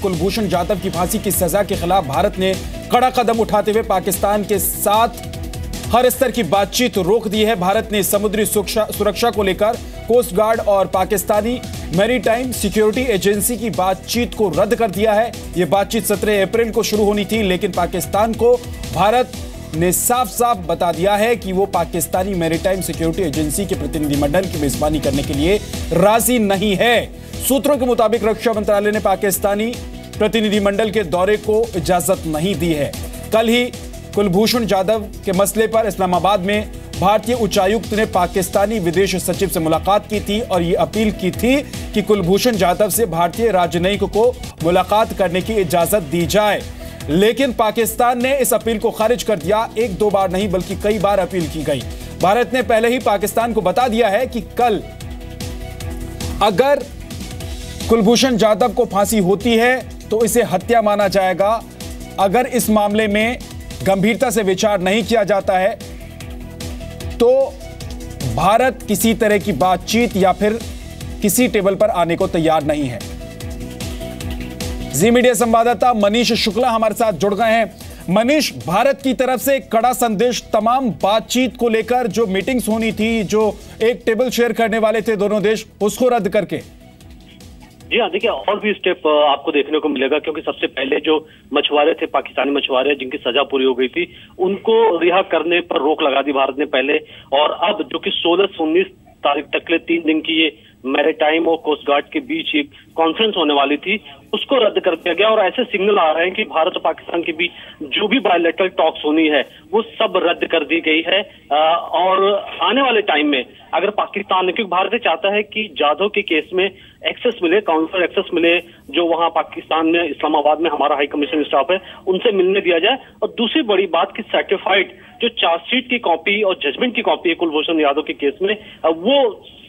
कुलभूषण जाधव की फांसी की सजा के खिलाफ भारत ने कड़ा कदम उठाते हुए पाकिस्तान के साथ हर स्तर की बातचीत रोक दी है। भारत ने समुद्री सुरक्षा को लेकर कोस्ट गार्ड और पाकिस्तानी मैरीटाइम सिक्योरिटी एजेंसी की बातचीत को रद्द कर दिया है। यह बातचीत 17 अप्रैल को शुरू होनी थी, लेकिन पाकिस्तान को भारत ने साफ साफ बता दिया है कि वो पाकिस्तानी मैरीटाइम सिक्योरिटी एजेंसी के प्रतिनिधिमंडल की मेजबानी करने के लिए राजी नहीं है। सूत्रों के मुताबिक रक्षा मंत्रालय ने पाकिस्तानी प्रतिनिधिमंडल के दौरे को इजाजत नहीं दी है। कल ही कुलभूषण जाधव के मसले पर इस्लामाबाद में भारतीय उच्चायुक्त ने पाकिस्तानी विदेश सचिव से मुलाकात की थी और ये अपील की थी कि कुलभूषण जाधव से भारतीय राजनयिक को मुलाकात करने की इजाजत दी जाए, लेकिन पाकिस्तान ने इस अपील को खारिज कर दिया। एक दो बार नहीं बल्कि कई बार अपील की गई। भारत ने पहले ही पाकिस्तान को बता दिया है कि कल अगर कुलभूषण जाधव को फांसी होती है तो इसे हत्या माना जाएगा। अगर इस मामले में गंभीरता से विचार नहीं किया जाता है तो भारत किसी तरह की बातचीत या फिर किसी टेबल पर आने को तैयार नहीं है। जी मीडिया संवाददाता मनीष शुक्ला हमारे साथ जुड़ गए हैं। मनीष, भारत की तरफ से कड़ा संदेश तमाम बातचीत को लेकर, जो मीटिंग्स होनी थी, जो एक टेबल शेयर करने वाले थे दोनों देश, उसको रद्द करके। जी हाँ, देखिए और भी स्टेप आपको देखने को मिलेगा, क्योंकि सबसे पहले जो मछुआरे थे, पाकिस्तानी मछुआरे जिनकी सजा पूरी हो गई थी, उनको रिहा करने पर रोक लगा दी भारत ने पहले। और अब जो कि 16 से 19 तारीख तक के 3 दिन की ये मैरीटाइम और कोस्ट गार्ड के बीच एक कॉन्फ्रेंस होने वाली थी, उसको रद्द कर दिया गया। और ऐसे सिग्नल आ रहे हैं कि भारत और पाकिस्तान के बीच जो भी बायलैटरल टॉक्स होनी है वो सब रद्द कर दी गई है। और आने वाले टाइम में अगर पाकिस्तान, क्योंकि भारत चाहता है कि जाधव के केस में एक्सेस मिले, काउंसलर एक्सेस मिले, जो वहां पाकिस्तान में इस्लामाबाद में हमारा हाई कमीशन स्टाफ है उनसे मिलने दिया जाए। और दूसरी बड़ी बात कि सर्टिफाइड जो चार्जशीट की कॉपी और जजमेंट की कॉपी है कुलभूषण यादव के केस में, वो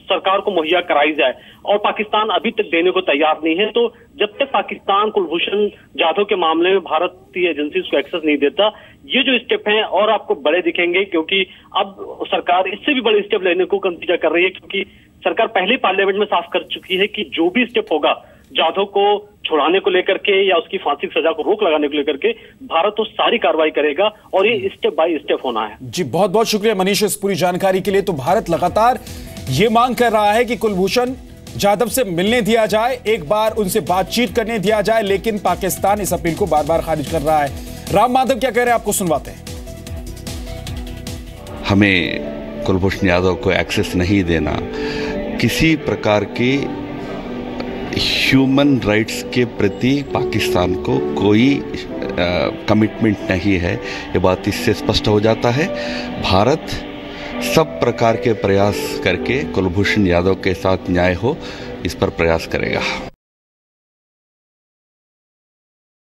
सरकार को मुहैया कराई जाए। और पाकिस्तान अभी तक देने को तैयार नहीं है। तो जब तक पाकिस्तान कुलभूषण जाधव के मामले में भारतीय एजेंसी को एक्सेस नहीं देता, ये जो स्टेप हैं और आपको बड़े दिखेंगे, क्योंकि अब सरकार इससे भी बड़े स्टेप लेने को कंसीडर कर रही है। क्योंकि सरकार पहले पार्लियामेंट में साफ कर चुकी है कि जो भी स्टेप होगा जाधव को छुड़ाने को लेकर के या उसकी फांसी की सजा को रोक लगाने को लेकर के, भारत तो सारी कार्रवाई करेगा और ये स्टेप बाय स्टेप होना है। जी बहुत बहुत शुक्रिया मनीष इस पूरी जानकारी के लिए। तो भारत लगातार ये मांग कर रहा है कि कुलभूषण जाधव से मिलने दिया जाए, एक बार उनसे बातचीत करने दिया जाए, लेकिन पाकिस्तान इस अपील को बार बार खारिज कर रहा है। राम माधव क्या कह रहे हैं, आपको सुनवाते हैं। हमें कुलभूषण यादव को एक्सेस नहीं देना किसी प्रकार की ह्यूमन राइट्स के प्रति पाकिस्तान को कोई कमिटमेंट नहीं है, ये बात इससे स्पष्ट हो जाता है। भारत सब प्रकार के प्रयास करके कुलभूषण यादव के साथ न्याय हो, इस पर प्रयास करेगा।